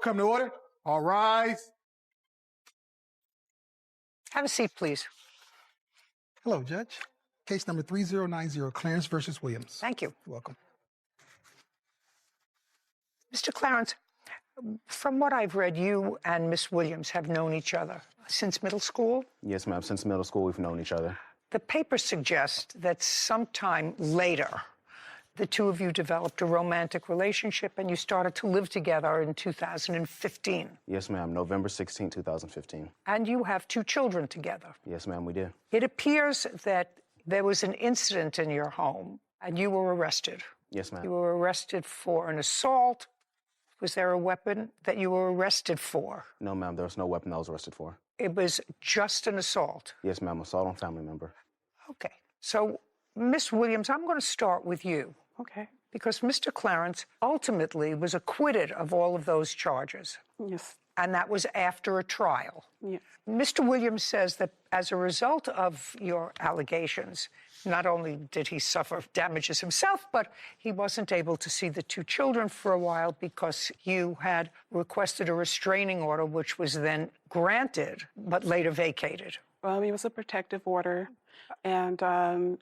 Court come to order. All rise. Have a seat, please. Hello, Judge. Case number 3090, Clarence versus Williams. Thank you. You're welcome. Mr. Clarence, from what I've read, you and Miss Williams have known each other since middle school? Yes, ma'am. Since middle school, we've known each other. The papers suggest that sometime later, the two of you developed a romantic relationship and you started to live together in 2015. Yes, ma'am. November 16, 2015. And you have two children together. Yes, ma'am, we did. It appears that there was an incident in your home and you were arrested. Yes, ma'am. You were arrested for an assault. Was there a weapon that you were arrested for? No, ma'am. There was no weapon I was arrested for. It was just an assault. Yes, ma'am. Assault on family member. Okay. So, Miss Williams, I'm going to start with you. Okay. Because Mr. Clarence ultimately was acquitted of all of those charges. Yes. And that was after a trial. Yes. Mr. Williams says that as a result of your allegations, not only did he suffer damages himself, but he wasn't able to see the two children for a while because you had requested a restraining order, which was then granted, but later vacated. It was a protective order, and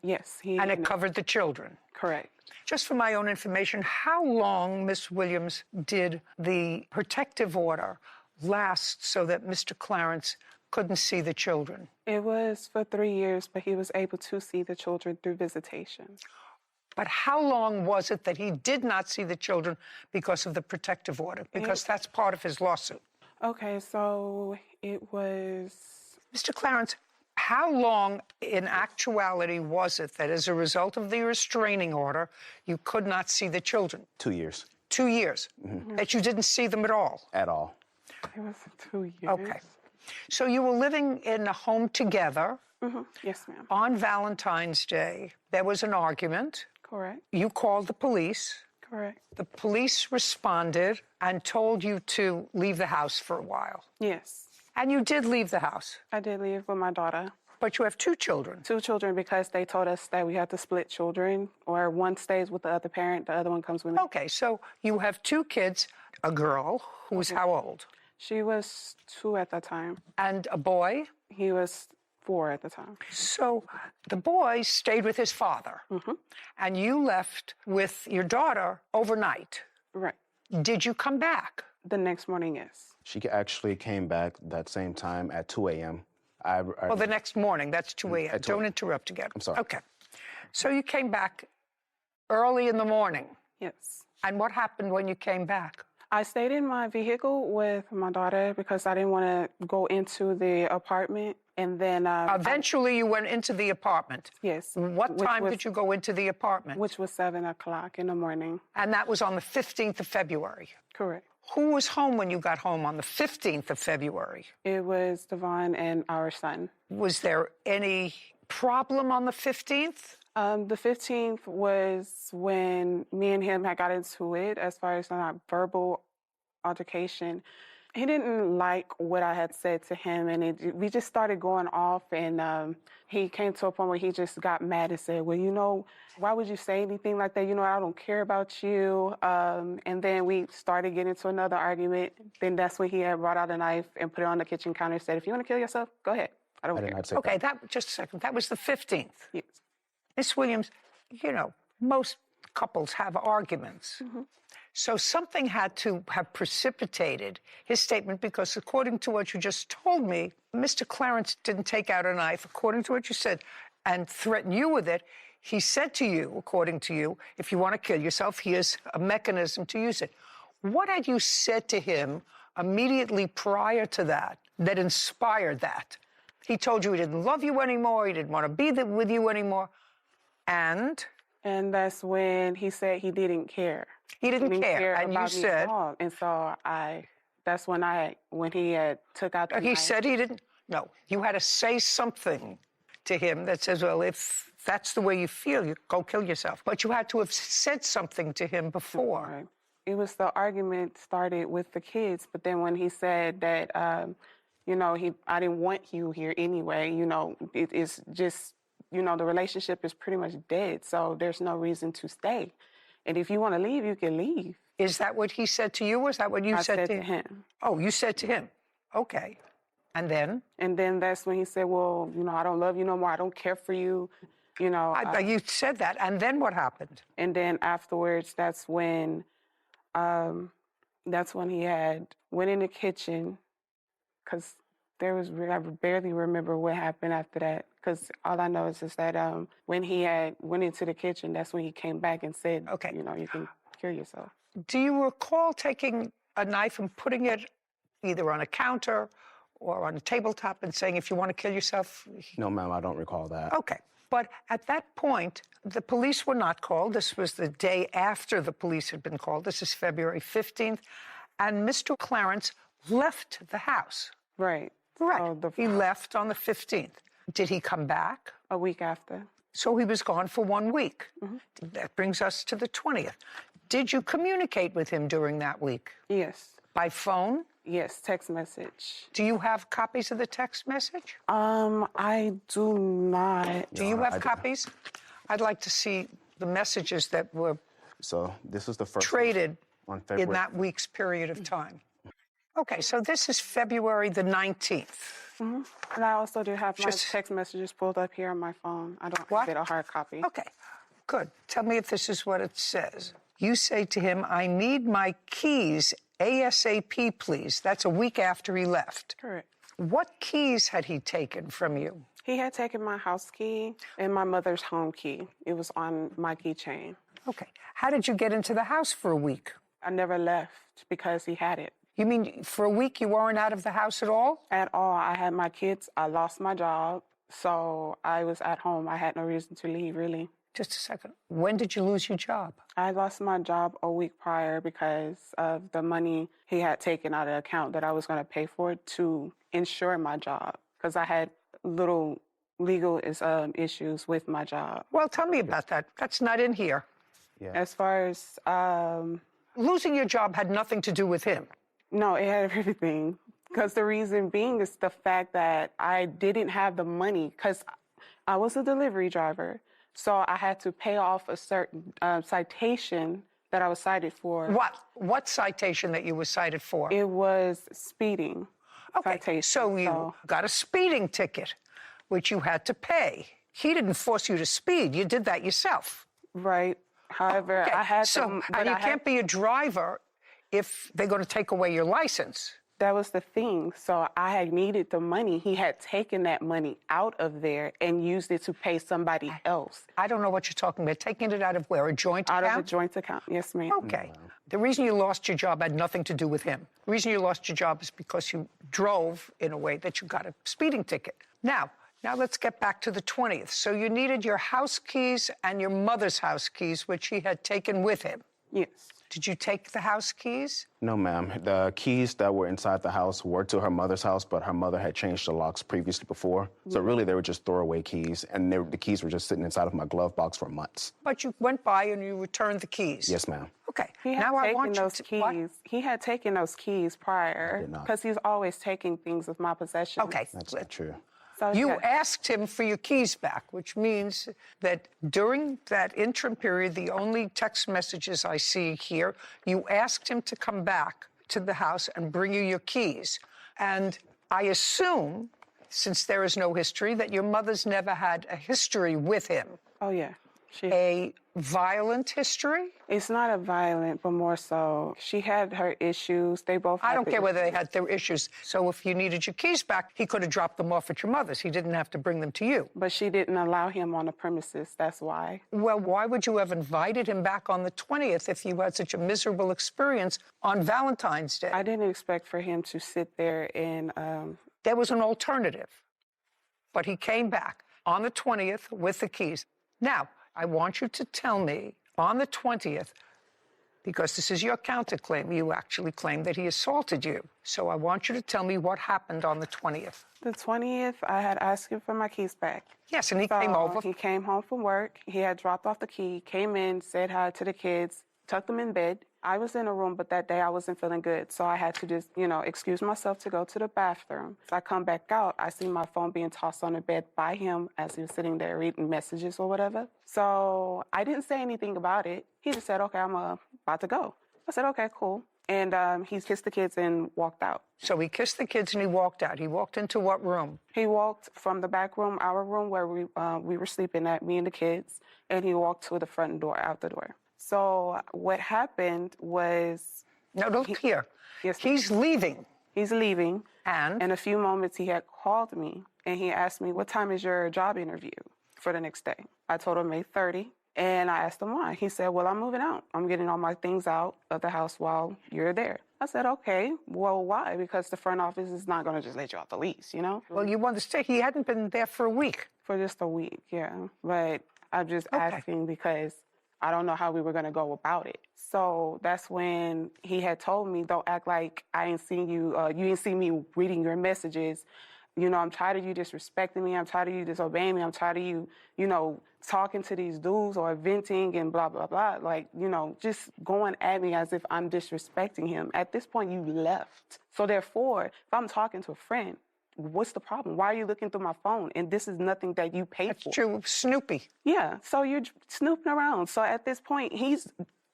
yes, And it covered the children. Correct. Just for my own information, how long, Miss Williams, did the protective order last so that Mr. Clarence couldn't see the children? It was for 3 years, but he was able to see the children through visitation. But how long was it that he did not see the children because of the protective order? Because that's part of his lawsuit. Okay, so it was... Mr. Clarence, how long in actuality was it that as a result of the restraining order, you could not see the children? 2 years. 2 years? Mm-hmm. That you didn't see them at all? At all. It was 2 years. Okay. So you were living in a home together. Mm-hmm. Yes, ma'am. On Valentine's Day, there was an argument. Correct. You called the police. Correct. The police responded and told you to leave the house for a while. Yes. And you did leave the house. I did leave with my daughter. But you have two children. 2 children because they told us that we had to split children, or one stays with the other parent, the other one comes with me. Okay, so you have 2 kids, a girl who's how old? She was 2 at the time. And a boy? He was 4 at the time. So the boy stayed with his father. Mm-hmm. And you left with your daughter overnight. Right. Did you come back? The next morning, yes. She actually came back that same time at 2 a.m. Well, the next morning, that's 2 a.m. At 2 Don't interrupt again. I'm sorry. Okay. So you came back early in the morning. Yes. And what happened when you came back? I stayed in my vehicle with my daughter because I didn't want to go into the apartment. And then... Eventually, you went into the apartment. Yes. What time did you go into the apartment? Which was 7 o'clock in the morning. And that was on the 15th of February. Correct. Who was home when you got home on the 15th of February? It was Devon and our son. Was there any problem on the 15th? The 15th was when me and him had got into it as far as a verbal altercation. He didn't like what I had said to him, and we just started going off, and he came to a point where he just got mad and said, well, you know, why would you say anything like that? You know, I don't care about you. And then we started getting into another argument. Then that's when he had brought out a knife and put it on the kitchen counter and said, if you want to kill yourself, go ahead. I don't care. Okay, just a second. That was the 15th. Yes. Miss Williams, you know, most couples have arguments. Mm-hmm. So something had to have precipitated his statement because according to what you just told me, Mr. Clarence didn't take out a knife, according to what you said, and threaten you with it. He said to you, according to you, if you want to kill yourself, here's a mechanism to use it. What had you said to him immediately prior to that that inspired that? He told you he didn't love you anymore, he didn't want to be with you anymore, and that's when he said he didn't care. He didn't care, and you said... And so that's when he had took out the knife. He said he didn't... No, you had to say something to him that says, well, if that's the way you feel, you go kill yourself. But you had to have said something to him before. Right. It was the argument started with the kids, but then when he said that, you know, I didn't want you here anyway, you know, it is just, you know, the relationship is pretty much dead, so there's no reason to stay. And if you want to leave, you can leave. Is that what he said to you, or is that what you I said said to to him. Oh, you said to him. Okay. And then? And then that's when he said, well, I don't love you no more. I don't care for you. You said that. And then what happened? And then afterwards, that's when he had went in the kitchen, because I barely remember what happened after that. Because all I know is that when he had went into the kitchen, that's when he came back and said, Okay. You can kill yourself. Do you recall taking a knife and putting it either on a counter or on a tabletop and saying, if you want to kill yourself? No, ma'am, I don't recall that. Okay. But at that point, the police were not called. This was the day after the police had been called. This is February 15th. And Mr. Clarence left the house. Right. Right. So He left on the 15th. Did he come back? a week after. So he was gone for 1 week. That brings us to the 20th. Did you communicate with him during that week? Yes. By phone? Yes, text message. Do you have copies of the text message? I do not. Do you have copies? I'd like to see the messages that were So this is the first traded on February. in that week's period of time. Okay, so this is February the 19th. And I also do have my Just- text messages pulled up here on my phone. I don't What? get a hard copy. Okay, good. Tell me if this is what it says. You say to him, I need my keys ASAP, please. That's a week after he left. Correct. What keys had he taken from you? He had taken my house key and my mother's home key. It was on my keychain. Okay. How did you get into the house for a week? I never left because he had it. You mean for a week you weren't out of the house at all? At all. I had my kids. I lost my job. So I was at home. I had no reason to leave, really. Just a second. When did you lose your job? I lost my job a week prior because of the money he had taken out of the account that I was going to pay for to insure my job, because I had little legal issues with my job. Well, tell me about that. That's not in here. Yeah. As far as, Losing your job had nothing to do with him. no, it had everything. Because the reason being is the fact that I didn't have the money, because I was a delivery driver. So I had to pay off a certain citation that I was cited for. What? What citation that you were cited for? It was speeding citation. So you got a speeding ticket, which you had to pay. He didn't force you to speed. You did that yourself. Right. However, Okay, I had so, to. and you can't be a driver if they're going to take away your license. That was the thing. So I had needed the money. He had taken that money out of there and used it to pay somebody else. I don't know what you're talking about. Taking it out of where? A joint Out account? of a joint account. Yes, ma'am. Okay. The reason you lost your job had nothing to do with him. The reason you lost your job is because you drove in a way that you got a speeding ticket. Now let's get back to the 20th. So you needed your house keys and your mother's house keys, which he had taken with him. Yes. Did you take the house keys? No, ma'am. The keys that were inside the house were to her mother's house, but her mother had changed the locks previously before. So really, they were just throwaway keys, and the keys were just sitting inside of my glove box for months. But you went by and you returned the keys. Yes, ma'am. Okay. He had now I taken want you those to keys. what? He had taken those keys prior did not. because he's always taking things of my possession. Okay. That's not true. So You yeah. asked him for your keys back, which means that during that interim period, the only text messages I see here, you asked him to come back to the house and bring you your keys. And I assume, since there is no history, that your mother's never had a history with him. Oh, yeah. A violent history? It's not a violent, but more so, she had her issues. They both I had don't the care whether they issues. had their issues. So if you needed your keys back, he could have dropped them off at your mother's. He didn't have to bring them to you. But she didn't allow him on the premises. That's why. Well, why would you have invited him back on the 20th if you had such a miserable experience on Valentine's Day? I didn't expect for him to sit there and There was an alternative. But he came back on the 20th with the keys. Now, I want you to tell me on the 20th, because this is your counterclaim, you actually claim that he assaulted you. So I want you to tell me what happened on the 20th. the 20th, I had asked him for my keys back. Yes, and he So came over. He came home from work. He had dropped off the key, came in, said hi to the kids, tucked them in bed. I was in a room, but that day I wasn't feeling good. So I had to just, excuse myself to go to the bathroom. So I come back out. I see my phone being tossed on the bed by him as he was sitting there reading messages or whatever. So I didn't say anything about it. He just said, okay, I'm about to go. I said, okay, cool. And he kissed the kids and walked out. So he kissed the kids and he walked out. He walked into what room? He walked from the back room, our room where we were sleeping at, me and the kids, and he walked to the front door, out the door. So what happened was... No, look here. Yes, he's leaving. He's leaving. And? In a few moments, he had called me, and he asked me, what time is your job interview for the next day? I told him 8:30. And I asked him why. He said, well, I'm moving out. I'm getting all my things out of the house while you're there. I said, okay, well, why? Because the front office is not going to just let you off the lease, you know? Well, you want to stay. He hadn't been there for a week. For just a week, yeah. But I'm just asking because I don't know how we were going to go about it. So that's when he had told me, don't act like I ain't seen you. You ain't seen me reading your messages. You know, I'm tired of you disrespecting me. I'm tired of you disobeying me. I'm tired of you, you know, talking to these dudes or venting and blah, blah, blah. Like, you know, just going at me as if I'm disrespecting him. At this point, you left. So therefore, if I'm talking to a friend, what's the problem? Why are you looking through my phone? And this is nothing that you paid for. That's true. Snoopy. Yeah. So you're snooping around. So at this point, he's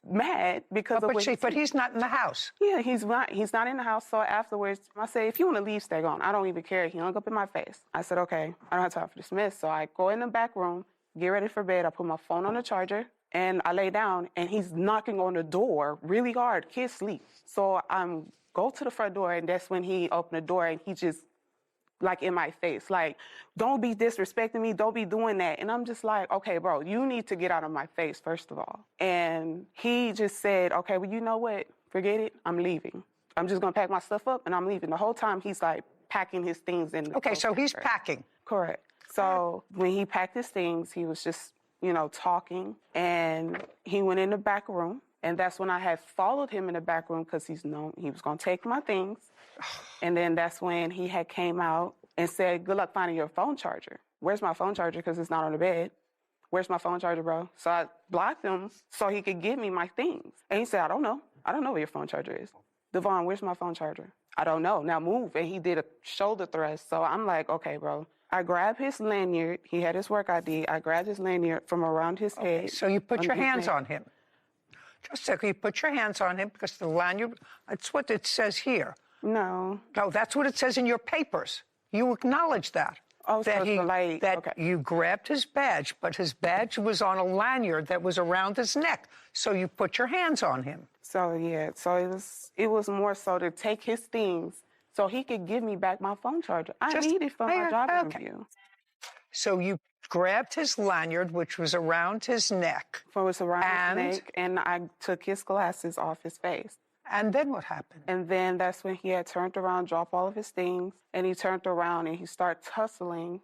mad because of what but he's not in the house. Yeah, he's not in the house. So afterwards, I say, if you want to leave, stay gone. I don't even care. He hung up in my face. I said, okay, I don't have time for this mess. So I go in the back room, get ready for bed. I put my phone on the charger, and I lay down, and he's knocking on the door really hard. Kids sleep. So I go to the front door, and that's when he opened the door, and he just, like, in my face, like, don't be disrespecting me, don't be doing that. And I'm just like, okay, bro, you need to get out of my face, first of all. And he just said, okay, well, you know what? Forget it. I'm leaving. I'm just going to pack my stuff up, and I'm leaving. The whole time, he's, like, packing his things in the Okay, so he's packing. Correct. So when he packed his things, he was just, you know, talking, and he went in the back room. And that's when I had followed him in the back room because he's known he was going to take my things. And then that's when he had came out and said, good luck finding your phone charger. Where's my phone charger? Because it's not on the bed. Where's my phone charger, bro? So I blocked him so he could give me my things. And he said, I don't know. I don't know where your phone charger is. Devon, where's my phone charger? I don't know. Now move. And he did a shoulder thrust. So I'm like, okay, bro. I grabbed his lanyard. He had his work ID. I grabbed his lanyard from around his head. So you put your hands on him. Just a second, you put your hands on him because the lanyard, that's what it says here. No. No, that's what it says in your papers. You acknowledge that. Oh, that so you grabbed his badge, but his badge was on a lanyard that was around his neck. So you put your hands on him. So, yeah, so it was more so to take his things so he could give me back my phone charger. I need it for my job interview. So you grabbed his lanyard, which was around his neck. So it was around his neck, and I took his glasses off his face. And then what happened? And then that's when he had turned around, dropped all of his things, and he turned around and he started tussling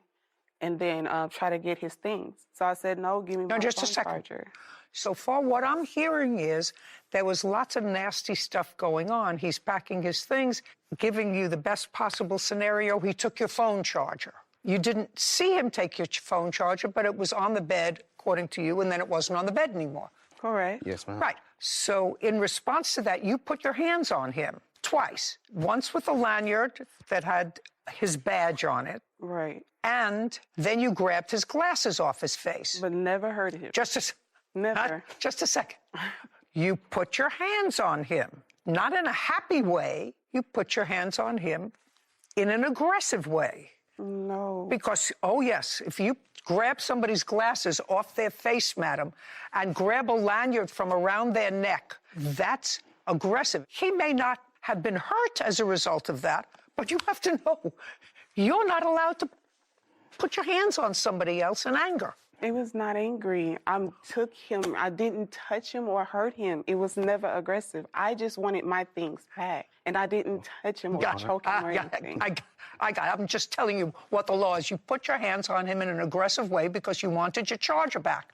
and then try to get his things. So I said, no, give me my phone charger. So far, what I'm hearing is there was lots of nasty stuff going on. He's packing his things, giving you the best possible scenario. He took your phone charger. You didn't see him take your phone charger, but it was on the bed, according to you, and then it wasn't on the bed anymore. Correct. Yes, ma'am. Right. So in response to that, you put your hands on him twice. Once with a lanyard that had his badge on it. Right. And then you grabbed his glasses off his face. But never hurt him. Never. Just a second. You put your hands on him. Not in a happy way. You put your hands on him in an aggressive way. No. Because, oh, yes, if you grab somebody's glasses off their face, madam, and grab a lanyard from around their neck, that's aggressive. He may not have been hurt as a result of that, but you have to know you're not allowed to put your hands on somebody else in anger. It was not angry. I took him. I didn't touch him or hurt him. It was never aggressive. I just wanted my things back, and I didn't touch him or choke him or anything. I got it. I'm just telling you what the law is. You put your hands on him in an aggressive way because you wanted your charger back,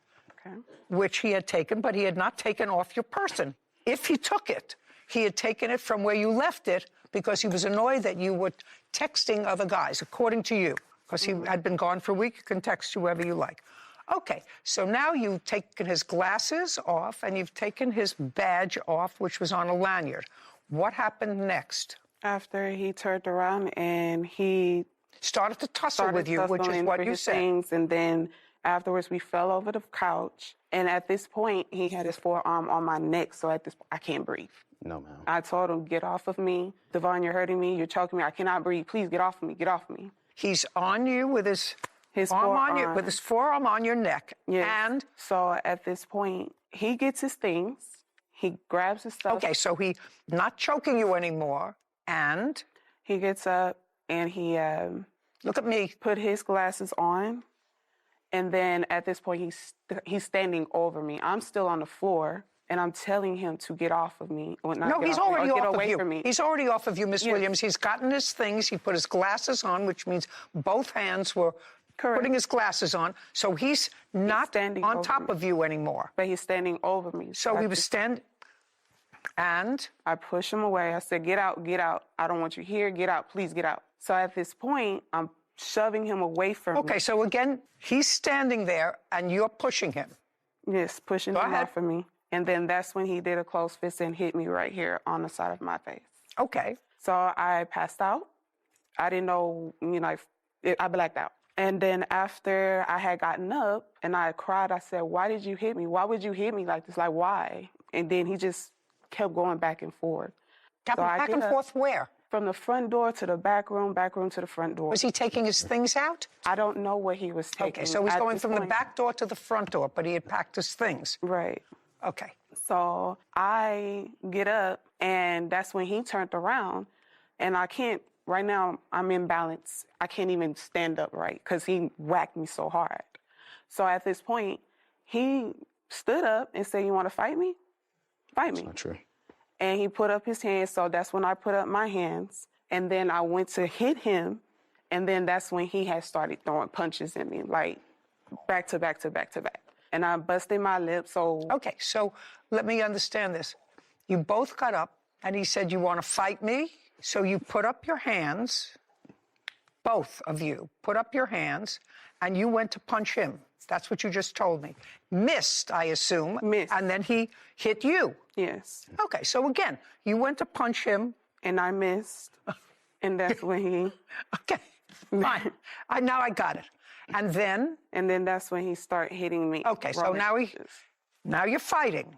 which he had taken, but he had not taken off your person. If he took it, he had taken it from where you left it because he was annoyed that you were texting other guys, according to you, because he had been gone for a week. You can text whoever you like. Okay, so now you've taken his glasses off and you've taken his badge off, which was on a lanyard. What happened next? After he turned around and he started to tussle with you, which is what you said. And then Afterwards, we fell over the couch. And at this point, he had his forearm on my neck. So at this point, I can't breathe. No, ma'am. I told him, get off of me. Devon, you're hurting me. You're choking me. I cannot breathe. Please get off of me. Get off of me. He's on you with his forearm on your neck. Yes. And so at this point, he gets his things. He grabs his stuff. okay, so he's not choking you anymore. And He gets up and he look at me. put his glasses on. And then at this point, he's standing over me. I'm still on the floor, and I'm telling him to get off of me. No, he's already get off away of you. from me. He's already off of you, Miss Yes. Williams. He's gotten his things. He put his glasses on, which means both hands were Correct. putting his glasses on. So he's not standing on over top me. of you anymore. But he's standing over me. So he was standing. And I push him away. I said, get out, get out. I don't want you here. Get out, please get out. So at this point, I'm shoving him away from me. okay, so again, he's standing there, and you're pushing him. Yes, pushing Go him ahead. off of me. And then that's when he did a closed fist and hit me right here on the side of my face. Okay. So I passed out. I didn't know, I blacked out. And then after I had gotten up and I cried, I said, why did you hit me? Why would you hit me like this? Like, why? And then he just kept going back and forth. Back and forth where? From the front door to the back room to the front door. Was he taking his things out? I don't know what he was taking. Okay, so he's at going this from the point. back door to the front door, but he had packed his things. Right. Okay. So I get up, and that's when he turned around, and I can't, right now, I'm imbalanced. I can't even stand up right because he whacked me so hard. So at this point, he stood up and said, you want to fight me? Fight me. Not true. And he put up his hands, so that's when I put up my hands. And then I went to hit him, and then that's when he had started throwing punches at me, like back to back to back to back. And I busted my lip, so... Okay, so let me understand this. You both got up, and he said, you want to fight me? So you put up your hands, both of you put up your hands, and you went to punch him. That's what you just told me. Missed, I assume. Missed. And then he hit you. Yes. Okay, so again, you went to punch him. And I missed. And that's when he... Okay, fine. Now I got it. And then? And then that's when he started hitting me. Okay, so now you're fighting.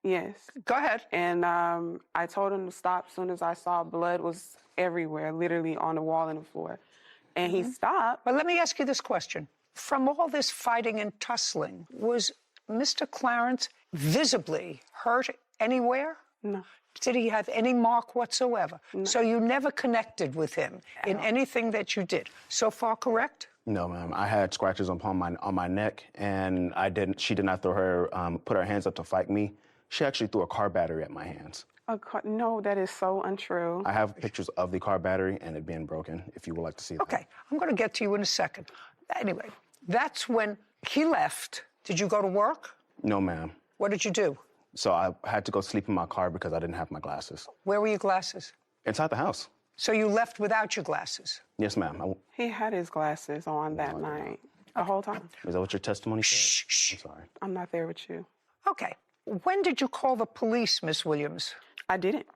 Yes. Go ahead. And I told him to stop as soon as I saw blood was everywhere, literally on the wall and the floor. And he stopped. But let me ask you this question. From all this fighting and tussling, was Mr. Clarence visibly hurt anywhere? No. Did he have any mark whatsoever? No. So you never connected with him in anything that you did. So far, correct? No, ma'am. I had scratches on my neck, and she did not put her hands up to fight me. She actually threw a car battery at my hands. No, that is so untrue. I have pictures of the car battery and it being broken, if you would like to see that. Okay, I'm going to get to you in a second. Anyway, that's when he left. Did you go to work? No, ma'am. What did you do? So I had to go sleep in my car because I didn't have my glasses. Where were your glasses? Inside the house. So you left without your glasses? Yes, ma'am. He had his glasses on that night, the whole time. Is that what your testimony said? Shh. I'm sorry. I'm not there with you. Okay. When did you call the police, Miss Williams? I didn't.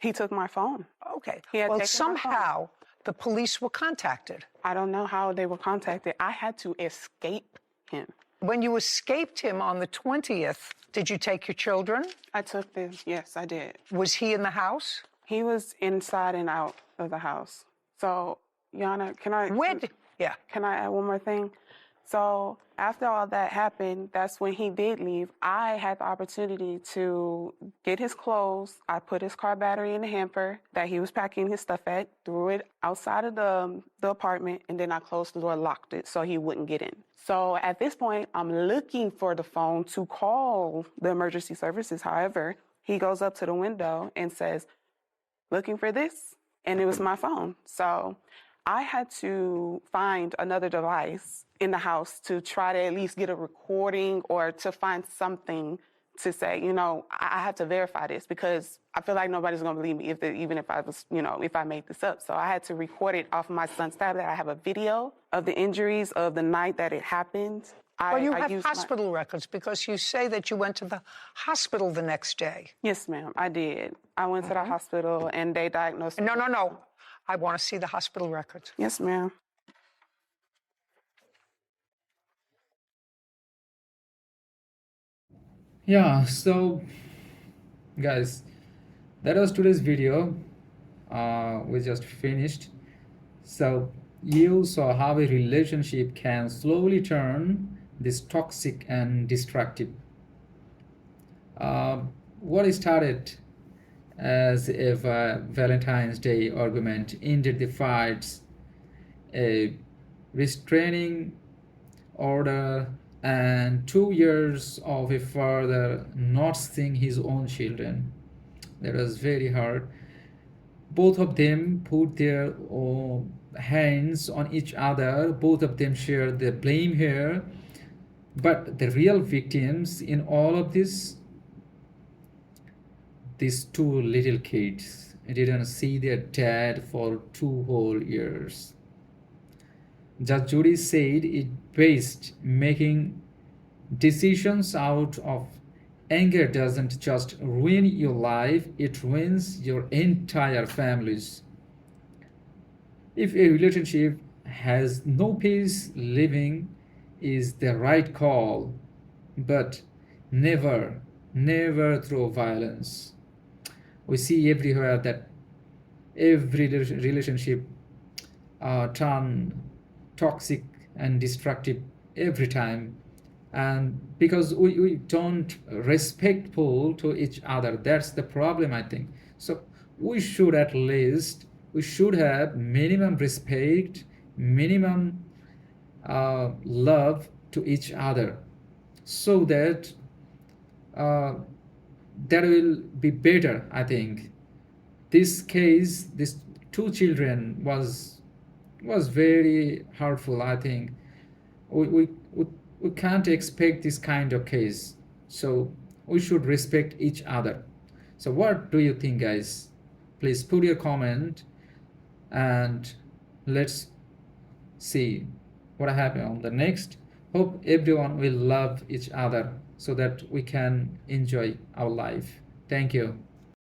He took my phone. Okay. He had Well, taken my phone. somehow the police were contacted. I don't know how they were contacted. I had to escape him. When you escaped him on the 20th, did you take your children? I took them. Yes, I did. Was he in the house? He was inside and out of the house. So, Yana, can I add one more thing? So after all that happened, that's when he did leave. I had the opportunity to get his clothes. I put his car battery in the hamper that he was packing his stuff at, threw it outside of the apartment, and then I closed the door, locked it so he wouldn't get in. So at this point, I'm looking for the phone to call the emergency services. However, he goes up to the window and says, looking for this? And it was my phone. So I had to find another device in the house to try to at least get a recording or to find something to say, I have to verify this because I feel like nobody's going to believe me even if I was, if I made this up. So I had to record it off my son's tablet. I have a video of the injuries of the night that it happened. Well, you have hospital records because you say that you went to the hospital the next day. Yes, ma'am, I did. I went to the hospital and they diagnosed me. No. I want to see the hospital records. Yes, ma'am. Yeah, so guys, that was today's video. We just finished. So you saw how a relationship can slowly turn this toxic and destructive. Uh, what started as if a Valentine's Day argument ended the fights, a restraining order, and 2 years of a father not seeing his own children. That was very hard. Both of them put their hands on each other. Both of them share the blame here. But the real victims in all of this, these two little kids didn't see their dad for 2 whole years. Judge Judy said it based making decisions out of anger doesn't just ruin your life, it ruins your entire families. If a relationship has no peace, living is the right call, but never, never through violence. We see everywhere that every relationship turn toxic and destructive every time, and because we don't respectful to each other, that's the problem, I think. So we should at least, we should have minimum respect, minimum love to each other, so that uh, that will be better, I think. This case, these two children was very hurtful, I think. We can't expect this kind of case, so we should respect each other. So what do you think, guys? Please put your comment, and let's see what happened on the next. Hope everyone will love each other so that we can enjoy our life. Thank you.